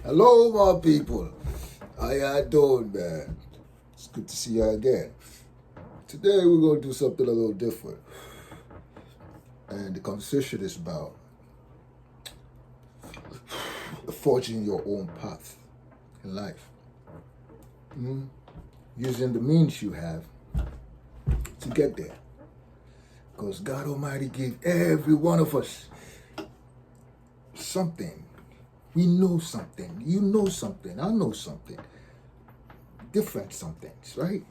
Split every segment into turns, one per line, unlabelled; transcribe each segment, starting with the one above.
Hello, my people. How y'all doing, man? It's good to see you again. Today, we're going to do something a little different. And the conversation is about forging your own path in life. Using the means you have to get there. Because God Almighty gave every one of us something. We know something. You know something. I know something. Different somethings, right?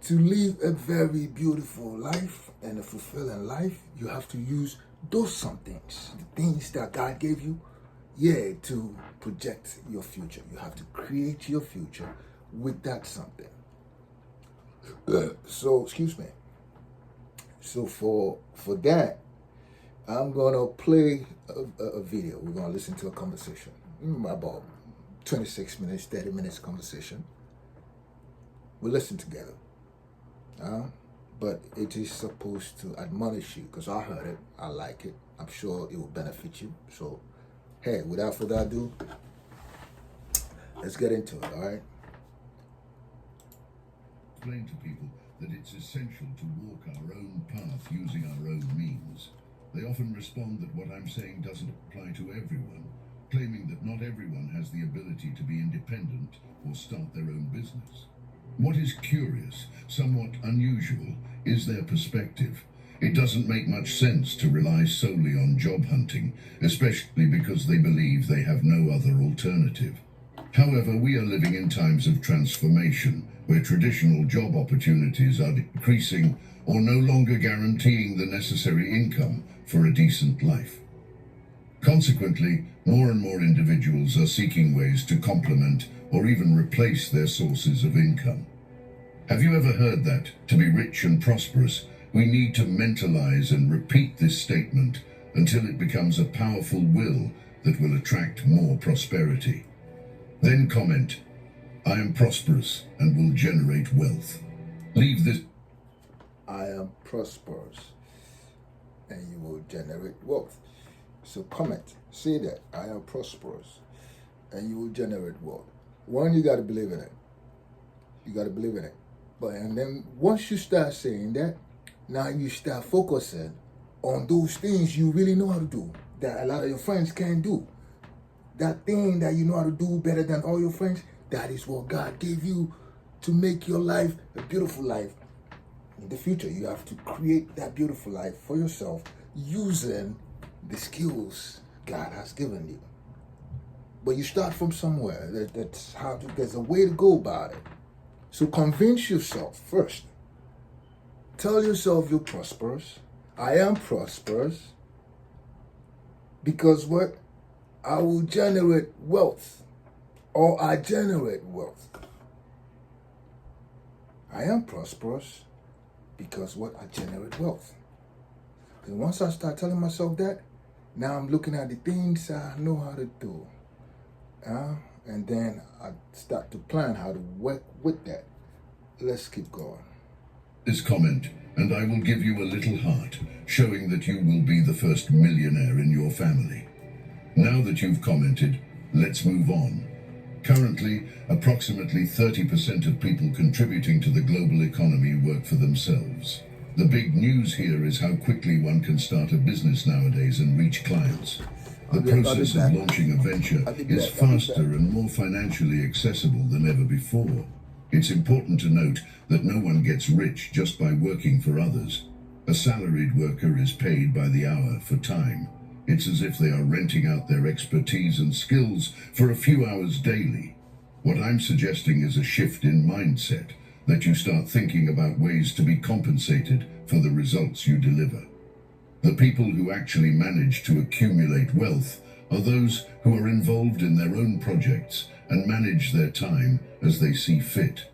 To live a very beautiful life and a fulfilling life, you have to use those somethings, the things that God gave you, to project your future. You have to create your future with that something. Excuse me. So for that, I'm gonna play a video. We're gonna listen to a conversation, about 26 minutes, 30 minutes conversation. We listen together, but it is supposed to admonish you because I heard it, I like it. I'm sure it will benefit you. So, hey, without further ado, let's get into it. All right.
Explain to people that it's essential to walk our own path using our own means. They often respond that what I'm saying doesn't apply to everyone, claiming that not everyone has the ability to be independent or start their own business. What is curious, somewhat unusual, is their perspective. It doesn't make much sense to rely solely on job hunting, especially because they believe they have no other alternative. However, we are living in times of transformation, where traditional job opportunities are decreasing or no longer guaranteeing the necessary income for a decent life. Consequently, more and more individuals are seeking ways to complement or even replace their sources of income. Have you ever heard that, to be rich and prosperous, we need to mentalize and repeat this statement until it becomes a powerful will that will attract more prosperity? Then comment, I am prosperous and will generate wealth. Leave this.
I am prosperous and you will generate wealth. So comment, say that, I am prosperous and you will generate wealth. One, you got to believe in it. You got to believe in it. And then once you start saying that, now you start focusing on those things you really know how to do that a lot of your friends can't do. That thing that you know how to do better than all your friends, that is what God gave you to make your life a beautiful life. In the future, you have to create that beautiful life for yourself using the skills God has given you. But you start from somewhere. There's a way to go about it. So convince yourself first. Tell yourself you're prosperous. I am prosperous. Because what? I will generate wealth. Or I generate wealth. I am prosperous. Because what? I generate wealth. And once I start telling myself that, now I'm looking at the things I know how to do. And then I start to plan how to work with that. Let's keep going.
This comment, and I will give you a little heart, showing that you will be the first millionaire in your family. Now that you've commented, let's move on. Currently, approximately 30% of people contributing to the global economy work for themselves. The big news here is how quickly one can start a business nowadays and reach clients. The process of launching a venture is faster and more financially accessible than ever before. It's important to note that no one gets rich just by working for others. A salaried worker is paid by the hour for time. It's as if they are renting out their expertise and skills for a few hours daily. What I'm suggesting is a shift in mindset, that you start thinking about ways to be compensated for the results you deliver. The people who actually manage to accumulate wealth are those who are involved in their own projects and manage their time as they see fit.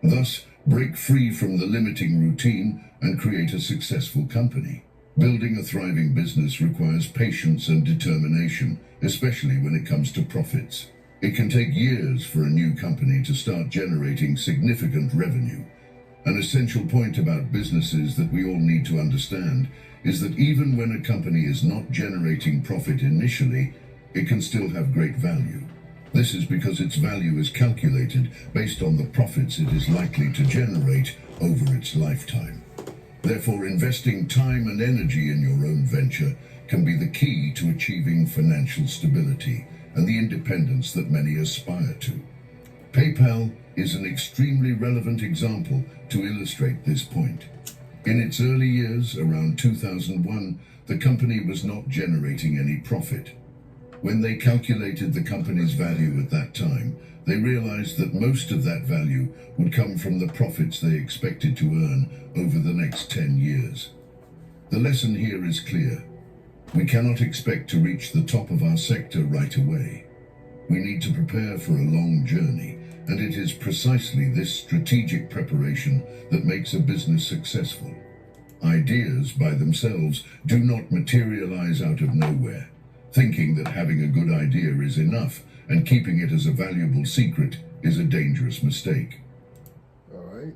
Thus, break free from the limiting routine and create a successful company. Building a thriving business requires patience and determination, especially when it comes to profits. It can take years for a new company to start generating significant revenue. An essential point about businesses that we all need to understand is that even when a company is not generating profit initially, it can still have great value. This is because its value is calculated based on the profits it is likely to generate over its lifetime. Therefore, investing time and energy in your own venture can be the key to achieving financial stability and the independence that many aspire to. PayPal is an extremely relevant example to illustrate this point. In its early years, around 2001, the company was not generating any profit. When they calculated the company's value at that time, they realized that most of that value would come from the profits they expected to earn over the next 10 years. The lesson here is clear. We cannot expect to reach the top of our sector right away. We need to prepare for a long journey, and it is precisely this strategic preparation that makes a business successful. Ideas by themselves do not materialize out of nowhere. Thinking that having a good idea is enough and keeping it as a valuable secret is a dangerous mistake.
All right.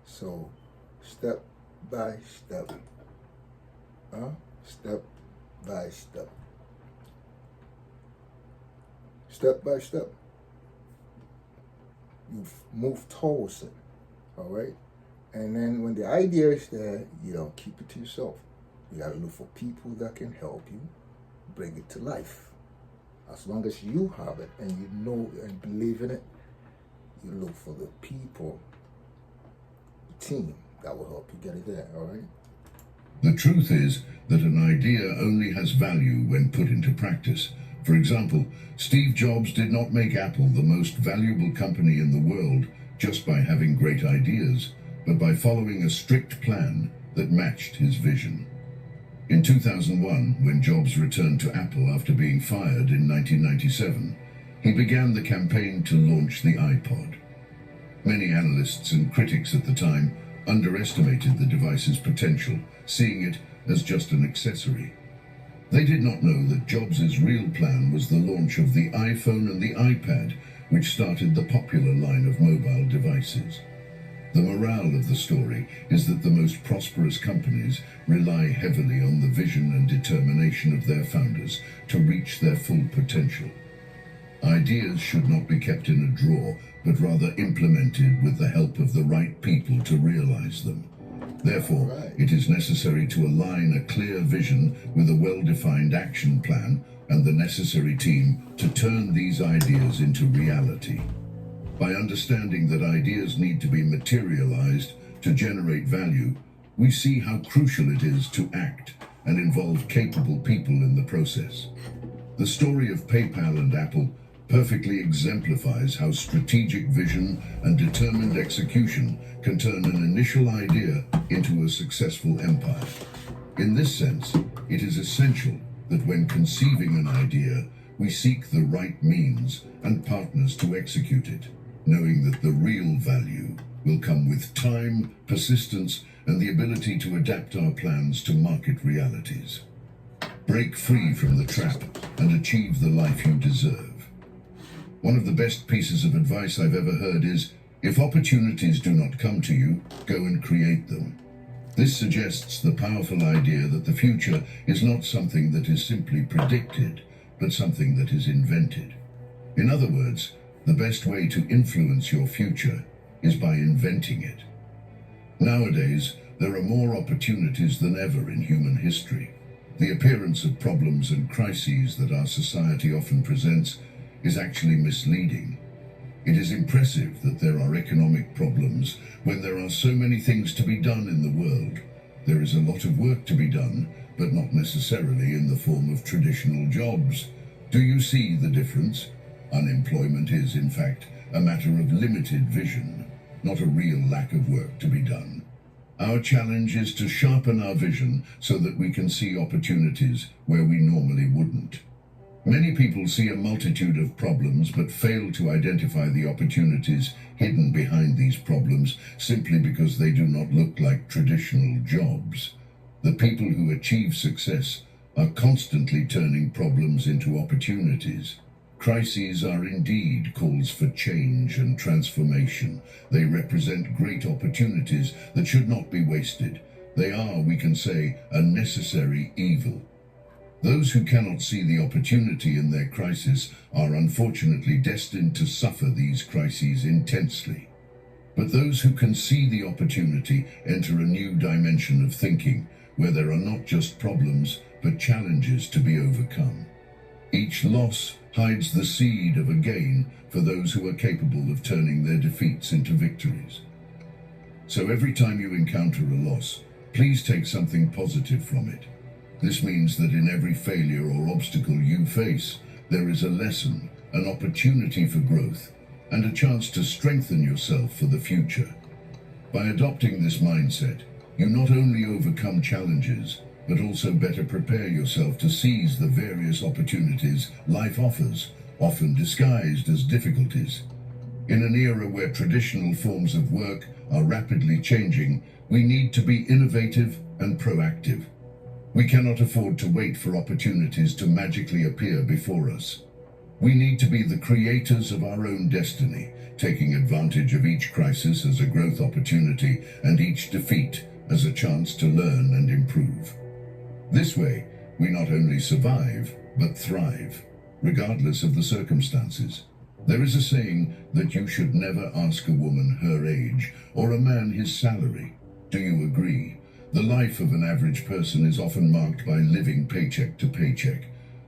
So, step by step. Step by step. Step by step. You move towards it. All right. And then when the idea is there, you don't keep it to yourself. You got to look for people that can help you bring it to life. As long as you have it and you know and believe in it, you look for the people, the team that will help you get it there, all right?
The truth is that an idea only has value when put into practice. For example, Steve Jobs did not make Apple the most valuable company in the world just by having great ideas, but by following a strict plan that matched his vision. In 2001, when Jobs returned to Apple after being fired in 1997, he began the campaign to launch the iPod. Many analysts and critics at the time underestimated the device's potential, seeing it as just an accessory. They did not know that Jobs' real plan was the launch of the iPhone and the iPad, which started the popular line of mobile devices. The morale of the story is that the most prosperous companies rely heavily on the vision and determination of their founders to reach their full potential. Ideas should not be kept in a drawer, but rather implemented with the help of the right people to realize them. Therefore, it is necessary to align a clear vision with a well-defined action plan and the necessary team to turn these ideas into reality. By understanding that ideas need to be materialized to generate value, we see how crucial it is to act and involve capable people in the process. The story of PayPal and Apple perfectly exemplifies how strategic vision and determined execution can turn an initial idea into a successful empire. In this sense, it is essential that when conceiving an idea, we seek the right means and partners to execute it, knowing that the real value will come with time, persistence, and the ability to adapt our plans to market realities. Break free from the trap and achieve the life you deserve. One of the best pieces of advice I've ever heard is, if opportunities do not come to you, go and create them. This suggests the powerful idea that the future is not something that is simply predicted, but something that is invented. In other words, the best way to influence your future is by inventing it. Nowadays, there are more opportunities than ever in human history. The appearance of problems and crises that our society often presents is actually misleading. It is impressive that there are economic problems when there are so many things to be done in the world. There is a lot of work to be done, but not necessarily in the form of traditional jobs. Do you see the difference? Unemployment is, in fact, a matter of limited vision, not a real lack of work to be done. Our challenge is to sharpen our vision so that we can see opportunities where we normally wouldn't. Many people see a multitude of problems but fail to identify the opportunities hidden behind these problems simply because they do not look like traditional jobs. The people who achieve success are constantly turning problems into opportunities. Crises are indeed calls for change and transformation. They represent great opportunities that should not be wasted. They are, we can say, a necessary evil. Those who cannot see the opportunity in their crisis are unfortunately destined to suffer these crises intensely. But those who can see the opportunity enter a new dimension of thinking, where there are not just problems, but challenges to be overcome. Each loss hides the seed of a gain for those who are capable of turning their defeats into victories. So every time you encounter a loss, please take something positive from it. This means that in every failure or obstacle you face, there is a lesson, an opportunity for growth, and a chance to strengthen yourself for the future. By adopting this mindset, you not only overcome challenges, but also better prepare yourself to seize the various opportunities life offers, often disguised as difficulties. In an era where traditional forms of work are rapidly changing, we need to be innovative and proactive. We cannot afford to wait for opportunities to magically appear before us. We need to be the creators of our own destiny, taking advantage of each crisis as a growth opportunity and each defeat as a chance to learn and improve. This way, we not only survive, but thrive, regardless of the circumstances. There is a saying that you should never ask a woman her age or a man his salary. Do you agree? The life of an average person is often marked by living paycheck to paycheck.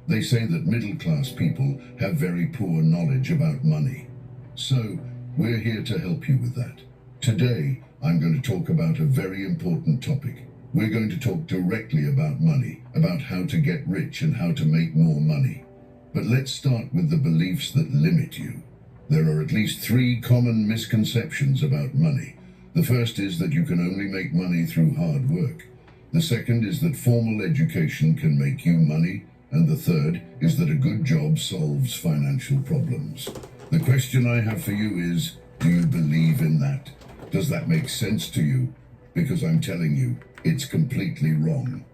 They say that middle-class people have very poor knowledge about money. So, we're here to help you with that. Today, I'm going to talk about a very important topic. We're going to talk directly about money, about how to get rich and how to make more money. But let's start with the beliefs that limit you. There are at least 3 common misconceptions about money. The first is that you can only make money through hard work. The second is that formal education can make you money. And the third is that a good job solves financial problems. The question I have for you is, do you believe in that? Does that make sense to you? Because I'm telling you, it's completely wrong.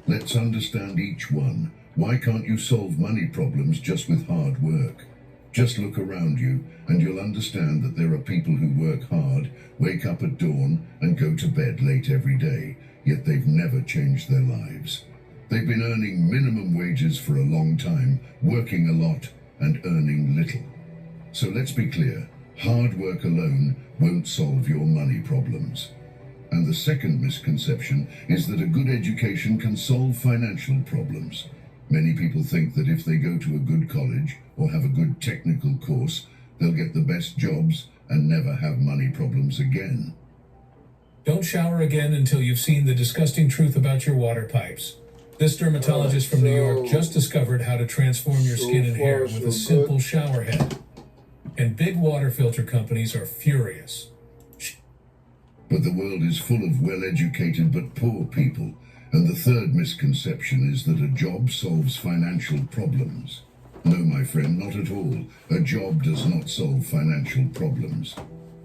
Let's understand each one. Why can't you solve money problems just with hard work? Just look around you and you'll understand that there are people who work hard, wake up at dawn and go to bed late every day, yet they've never changed their lives. They've been earning minimum wages for a long time, working a lot and earning little. So let's be clear, hard work alone won't solve your money problems. And the second misconception is that a good education can solve financial problems. Many people think that if they go to a good college or have a good technical course, they'll get the best jobs and never have money problems again.
Don't shower again until you've seen the disgusting truth about your water pipes. This dermatologist from New York just discovered how to transform your skin and hair with a simple shower head. And big water filter companies are furious.
But the world is full of well-educated but poor people. And the third misconception is that a job solves financial problems. No, my friend, not at all. A job does not solve financial problems.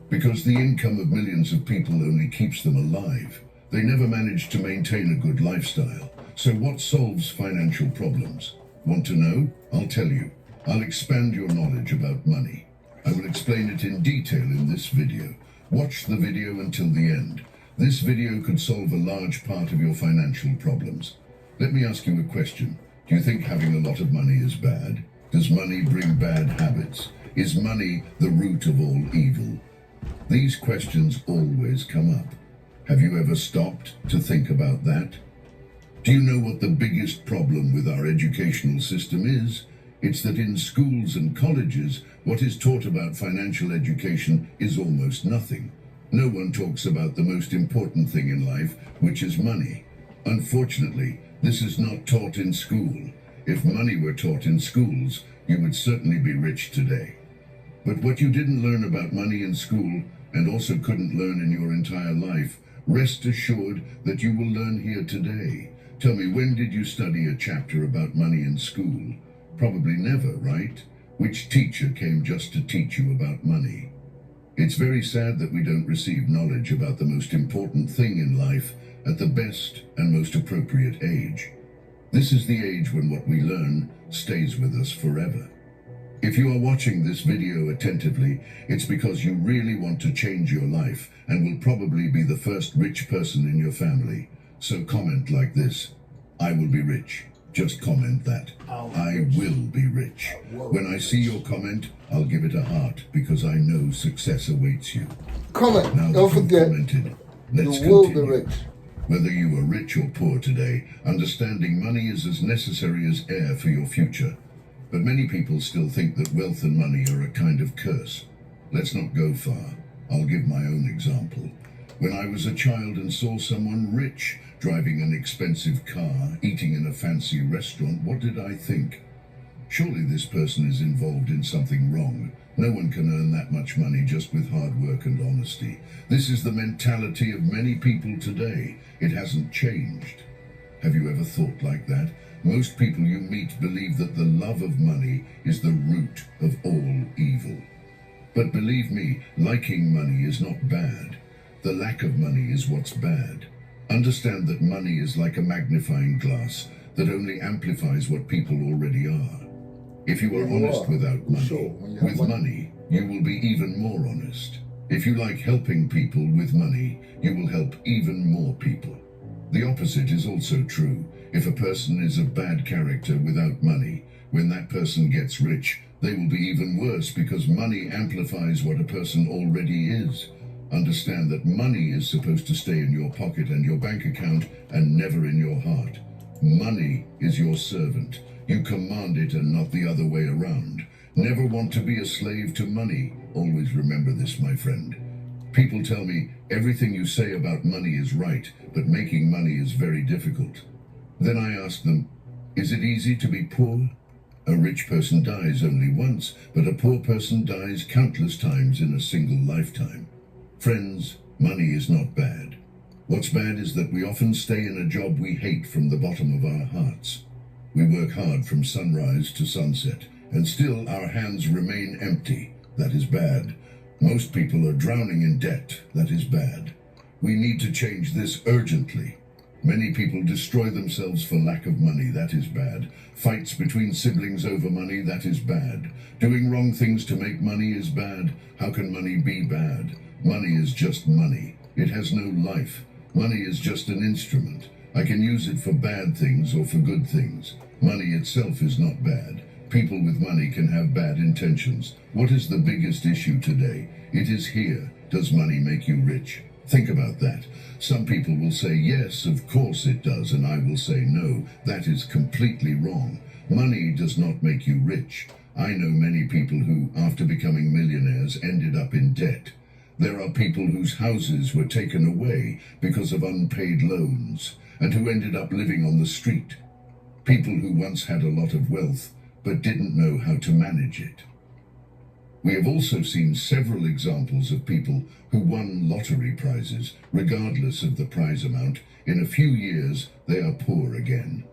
Because the income of millions of people only keeps them alive. They never manage to maintain a good lifestyle. So what solves financial problems? Want to know? I'll tell you. I'll expand your knowledge about money. I will explain it in detail in this video. Watch the video until the end. This video could solve a large part of your financial problems. Let me ask you a question. Do you think having a lot of money is bad? Does money bring bad habits? Is money the root of all evil? These questions always come up. Have you ever stopped to think about that? Do you know what the biggest problem with our educational system is? It's that in schools and colleges, what is taught about financial education is almost nothing. No one talks about the most important thing in life, which is money. Unfortunately, this is not taught in school. If money were taught in schools, you would certainly be rich today. But what you didn't learn about money in school, and also couldn't learn in your entire life, rest assured that you will learn here today. Tell me, when did you study a chapter about money in school? Probably never, right? Which teacher came just to teach you about money? It's very sad that we don't receive knowledge about the most important thing in life at the best and most appropriate age. This is the age when what we learn stays with us forever. If you are watching this video attentively, it's because you really want to change your life and will probably be the first rich person in your family. So comment like this: I will be rich. Just comment that. I will be rich. When I see your comment, I'll give it a heart because I know success awaits you.
Comment.
Now
Don't
that you've
forget,
commented, let's
you will be
continue.
rich.
Whether you are rich or poor today, understanding money is as necessary as air for your future. But many people still think that wealth and money are a kind of curse. Let's not go far. I'll give my own example. When I was a child and saw someone rich driving an expensive car, eating in a fancy restaurant, what did I think? Surely this person is involved in something wrong. No one can earn that much money just with hard work and honesty. This is the mentality of many people today. It hasn't changed. Have you ever thought like that? Most people you meet believe that the love of money is the root of all evil. But believe me, liking money is not bad. The lack of money is what's bad. Understand that money is like a magnifying glass that only amplifies what people already are. If you are honest without money, with money, you will be even more honest. If you like helping people with money, you will help even more people. The opposite is also true. If a person is of bad character without money, when that person gets rich, they will be even worse because money amplifies what a person already is. Understand that money is supposed to stay in your pocket and your bank account and never in your heart. Money is your servant. You command it and not the other way around. Never want to be a slave to money. Always remember this, my friend. People tell me everything you say about money is right, but making money is very difficult. Then I ask them, is it easy to be poor? A rich person dies only once, but a poor person dies countless times in a single lifetime. Friends, money is not bad. What's bad is that we often stay in a job we hate from the bottom of our hearts. We work hard from sunrise to sunset, and still our hands remain empty. That is bad. Most people are drowning in debt. That is bad. We need to change this urgently. Many people destroy themselves for lack of money. That is bad. Fights between siblings over money. That is bad. Doing wrong things to make money is bad. How can money be bad? Money is just money. It has no life. Money is just an instrument. I can use it for bad things or for good things. Money itself is not bad. People with money can have bad intentions. What is the biggest issue today? It is here. Does money make you rich? Think about that. Some people will say, yes, of course it does, and I will say, no, that is completely wrong. Money does not make you rich. I know many people who, after becoming millionaires, ended up in debt. There are people whose houses were taken away because of unpaid loans, and who ended up living on the street. People who once had a lot of wealth, but didn't know how to manage it. We have also seen several examples of people who won lottery prizes, regardless of the prize amount. In a few years, they are poor again.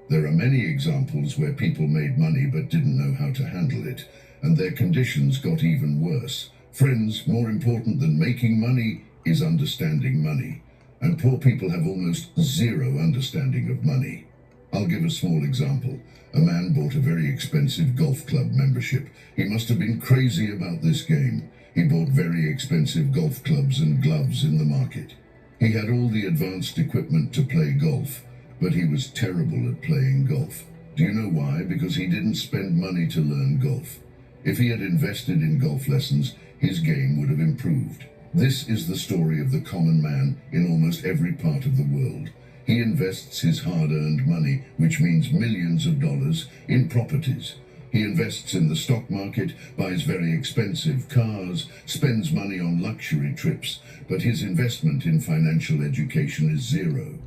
There are many examples where people made money but didn't know how to handle it, and their conditions got even worse. Friends, more important than making money is understanding money, and poor people have almost zero understanding of money. I'll give a small example. A man bought a very expensive golf club membership. He must have been crazy about this game. He bought very expensive golf clubs and gloves in the market. He had all the advanced equipment to play golf, but he was terrible at playing golf. Do you know why? Because he didn't spend money to learn golf. If he had invested in golf lessons, his game would have improved. This is the story of the common man in almost every part of the world. He invests his hard-earned money, which means millions of dollars, in properties. He invests in the stock market, buys very expensive cars, spends money on luxury trips, but his investment in financial education is zero.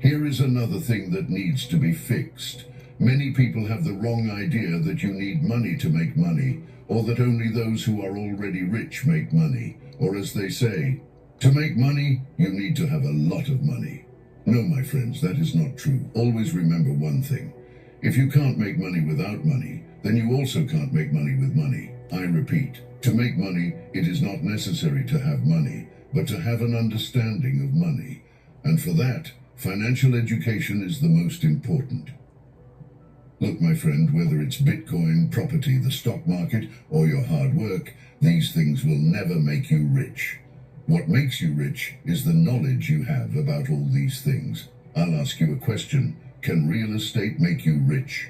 Here is another thing that needs to be fixed. Many people have the wrong idea that you need money to make money, or that only those who are already rich make money, or as they say, to make money, you need to have a lot of money. No, my friends, that is not true. Always remember one thing. If you can't make money without money, then you also can't make money with money. I repeat, to make money, it is not necessary to have money, but to have an understanding of money. And for that, financial education is the most important. Look, my friend, whether it's Bitcoin, property, the stock market, or your hard work, these things will never make you rich. What makes you rich is the knowledge you have about all these things. I'll ask you a question. can real estate make you rich?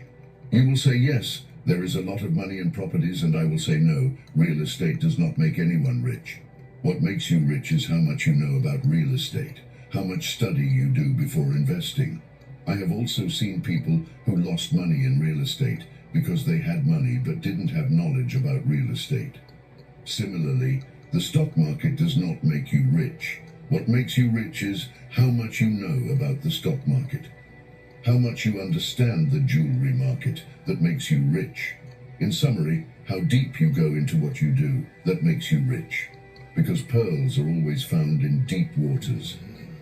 You will say yes, there is a lot of money in properties, and I will say no, real estate does not make anyone rich. What makes you rich is how much you know about real estate, how much study you do before investing. I have also seen people who lost money in real estate because they had money but didn't have knowledge about real estate. Similarly, the stock market does not make you rich. What makes you rich is how much you know about the stock market, how much you understand the jewelry market that makes you rich. In summary, how deep you go into what you do that makes you rich. Because pearls are always found in deep waters.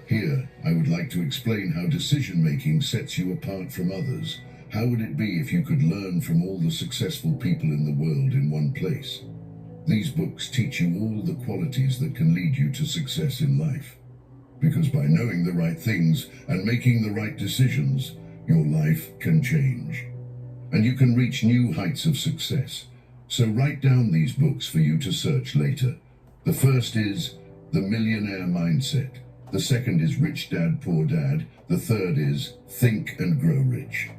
Here, I would like to explain how decision-making sets you apart from others. How would it be if you could learn from all the successful people in the world in one place? These books teach you all the qualities that can lead you to success in life. Because by knowing the right things and making the right decisions, your life can change. And you can reach new heights of success. So write down these books for you to search later. The first is The Millionaire Mindset. The second is Rich Dad, Poor Dad. The third is Think and Grow Rich.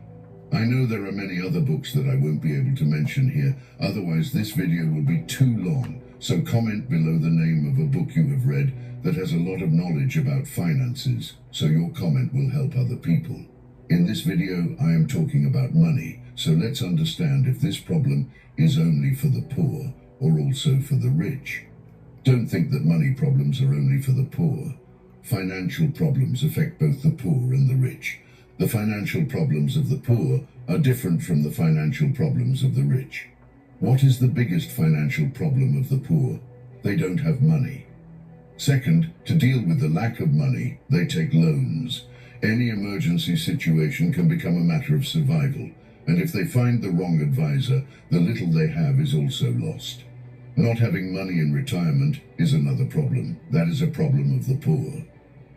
I know there are many other books that I won't be able to mention here, otherwise this video will be too long, so comment below the name of a book you have read that has a lot of knowledge about finances, so your comment will help other people. In this video, I am talking about money, so let's understand if this problem is only for the poor or also for the rich. Don't think that money problems are only for the poor. Financial problems affect both the poor and the rich. The financial problems of the poor are different from the financial problems of the rich. What is the biggest financial problem of the poor? They don't have money. Second, to deal with the lack of money, they take loans. Any emergency situation can become a matter of survival, and if they find the wrong advisor, the little they have is also lost. Not having money in retirement is another problem. That is a problem of the poor.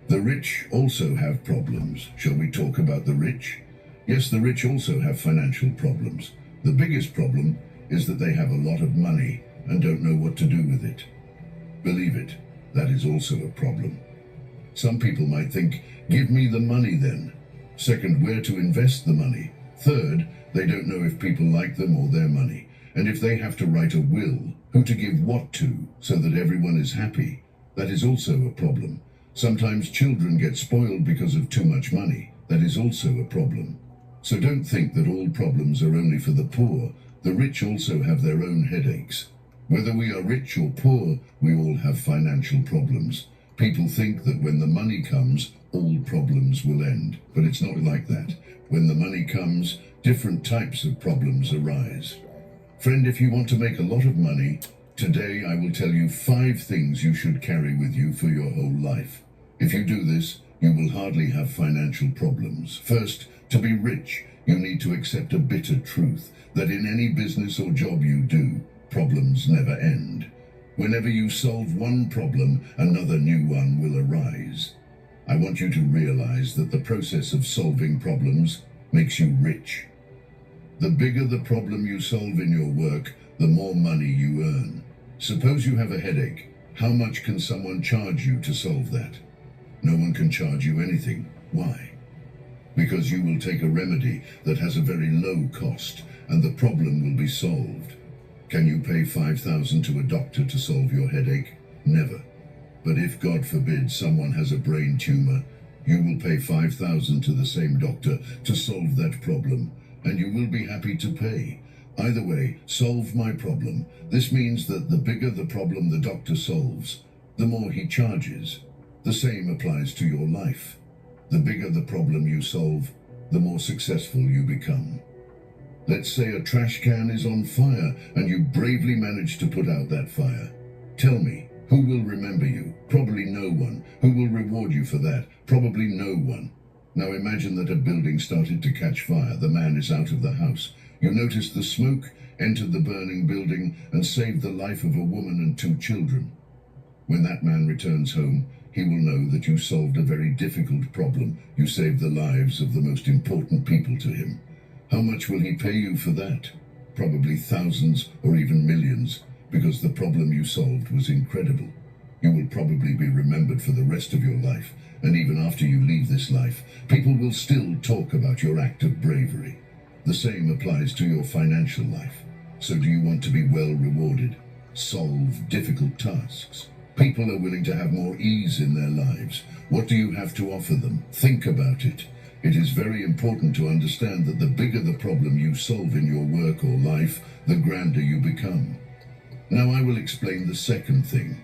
The rich also have problems. Shall we talk about the rich? Yes, the rich also have financial problems. The biggest problem is that they have a lot of money and don't know what to do with it. Believe it, that is also a problem. Some people might think, give me the money then. Second, where to invest the money. Third, they don't know if people like them or their money. And if they have to write a will, who to give what to, so that everyone is happy, that is also a problem. Sometimes children get spoiled because of too much money. That is also a problem. So don't think that all problems are only for the poor. The rich also have their own headaches. Whether we are rich or poor, we all have financial problems. People think that when the money comes, all problems will end. But it's not like that. When the money comes, different types of problems arise. Friend, if you want to make a lot of money, today I will tell you 5 things you should carry with you for your whole life. If you do this, you will hardly have financial problems. First, to be rich, you need to accept a bitter truth that in any business or job you do, problems never end. Whenever you solve one problem, another new one will arise. I want you to realize that the process of solving problems makes you rich. The bigger the problem you solve in your work, the more money you earn. Suppose you have a headache. How much can someone charge you to solve that? No one can charge you anything. Why? Because you will take a remedy that has a very low cost and the problem will be solved. Can you pay $5,000 to a doctor to solve your headache? Never. But if, God forbid, someone has a brain tumor, you will pay $5,000 to the same doctor to solve that problem, and you will be happy to pay. Either way, solve my problem. This means that the bigger the problem the doctor solves, the more he charges. The same applies to your life. The bigger the problem you solve, the more successful you become. Let's say a trash can is on fire and you bravely manage to put out that fire. Tell me, who will remember you? Probably no one. Who will reward you for that? Probably no one. Now imagine that a building started to catch fire. The man is out of the house. You noticed the smoke, entered the burning building, and saved the life of a woman and 2 children. When that man returns home, he will know that you solved a very difficult problem. You saved the lives of the most important people to him. How much will he pay you for that? Probably thousands or even millions, because the problem you solved was incredible. you will probably be remembered for the rest of your life. And even after you leave this life, people will still talk about your act of bravery. The same applies to your financial life. So do you want to be well rewarded? Solve difficult tasks? People are willing to have more ease in their lives. What do you have to offer them? Think about it. It is very important to understand that the bigger the problem you solve in your work or life, the grander you become. Now I will explain the second thing.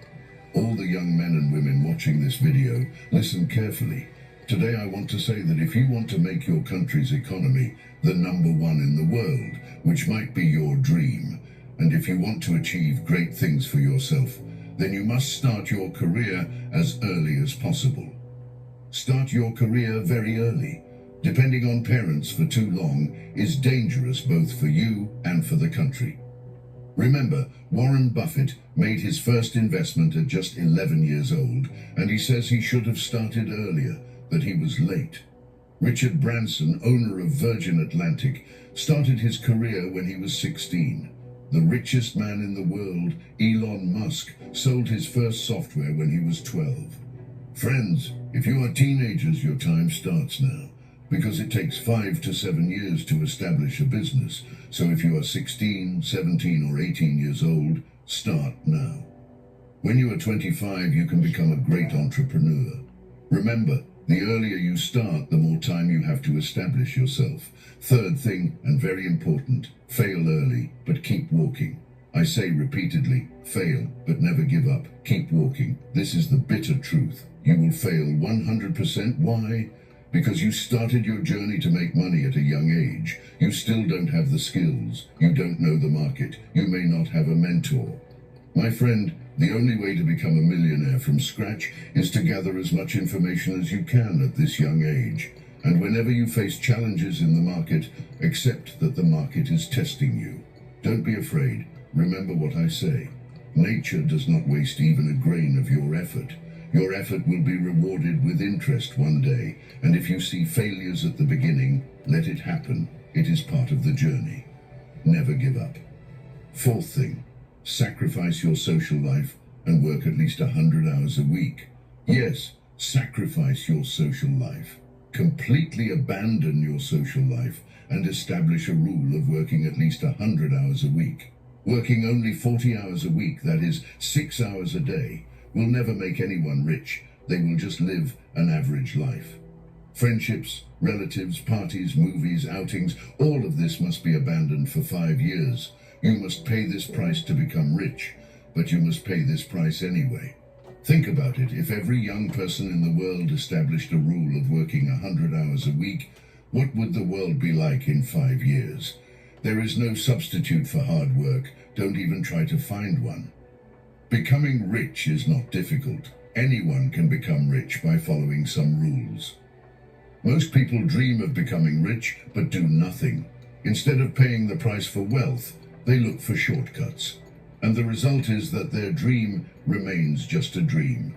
All the young men and women watching this video, listen carefully. Today I want to say that if you want to make your country's economy the #1 in the world, which might be your dream, and if you want to achieve great things for yourself, then you must start your career as early as possible. Start your career very early. Depending on parents for too long is dangerous both for you and for the country. Remember, Warren Buffett made his first investment at just 11 years old, and he says he should have started earlier, that he was late. Richard Branson, owner of Virgin Atlantic, started his career when he was 16. The richest man in the world, Elon Musk, sold his first software when he was 12. Friends, if you are teenagers, your time starts now, because it takes 5 to 7 years to establish a business. So if you are 16, 17, or 18 years old, start now. When you are 25, you can become a great entrepreneur. Remember, the earlier you start, the more time you have to establish yourself. Third thing, and very important, fail early, but keep walking. I say repeatedly, fail, but never give up. Keep walking. This is the bitter truth. You will fail 100%. Why? Because you started your journey to make money at a young age. You still don't have the skills. You don't know the market. You may not have a mentor. My friend, the only way to become a millionaire from scratch is to gather as much information as you can at this young age. And whenever you face challenges in the market, accept that the market is testing you. Don't be afraid. Remember what I say. Nature does not waste even a grain of your effort. Your effort will be rewarded with interest one day, and if you see failures at the beginning, let it happen. It is part of the journey. Never give up. Fourth thing, sacrifice your social life and work at least 100 hours a week. Yes, sacrifice your social life. Completely abandon your social life and establish a rule of working at least 100 hours a week. Working only 40 hours a week, that is 6 hours a day, will never make anyone rich. They will just live an average life. Friendships, relatives, parties, movies, outings, all of this must be abandoned for 5 years. You must pay this price to become rich, but you must pay this price anyway. Think about it. If every young person in the world established a rule of working 100 hours a week, what would the world be like in 5 years? There is no substitute for hard work. Don't even try to find one. Becoming rich is not difficult. Anyone can become rich by following some rules. Most people dream of becoming rich, but do nothing. Instead of paying the price for wealth, they look for shortcuts. And the result is that their dream remains just a dream.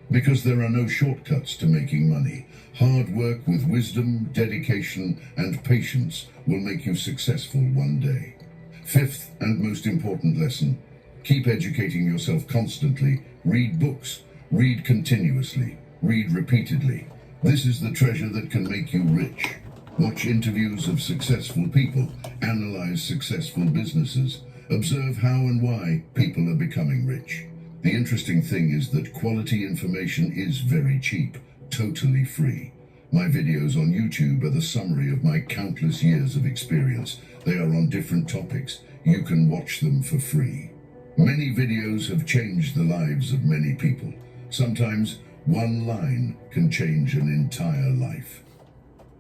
Because there are no shortcuts to making money. Hard work with wisdom, dedication, and patience will make you successful one day. Fifth and most important lesson, keep educating yourself constantly. Read books. Read continuously. Read repeatedly. This is the treasure that can make you rich. Watch interviews of successful people. Analyze successful businesses. Observe how and why people are becoming rich. The interesting thing is that quality information is very cheap, totally free. My videos on YouTube are the summary of my countless years of experience. They are on different topics. You can watch them for free. Many videos have changed the lives of many people. Sometimes one line can change an entire life.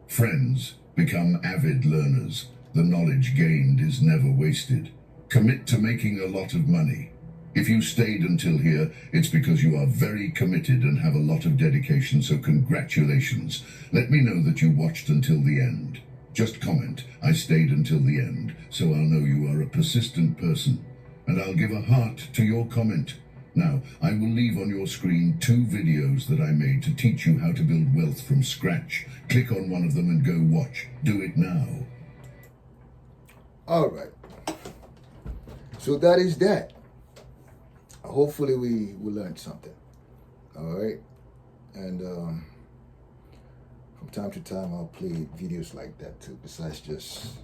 Friends, become avid learners. The knowledge gained is never wasted. Commit to making a lot of money. If you stayed until here, it's because you are very committed and have a lot of dedication, so congratulations. Let me know that you watched until the end. Just comment, I stayed until the end, so I'll know you are a persistent person. And I'll give a heart to your comment. Now, I will leave on your screen 2 videos that I made to teach you how to build wealth from scratch. Click on one of them and go watch. Do it now.
All right. So that is that. Hopefully we learned something. All right, and from time to time I'll play videos like that too, besides just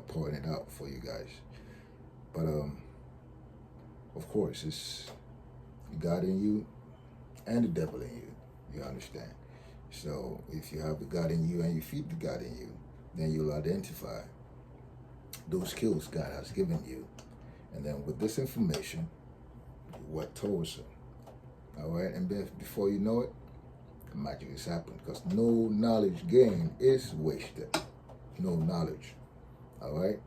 pouring it out for you guys. But of course, it's God in you and the devil in you. You understand? So if you have the God in you and you feed the God in you, then you'll identify those skills God has given you. And then with this information, you work towards it. All right? And before you know it, the magic has happened. Because no knowledge gained is wasted. No knowledge. All right?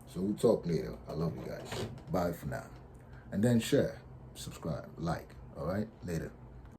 So we'll talk later. I love you guys. Bye for now. And then share, subscribe, like. All right? Later.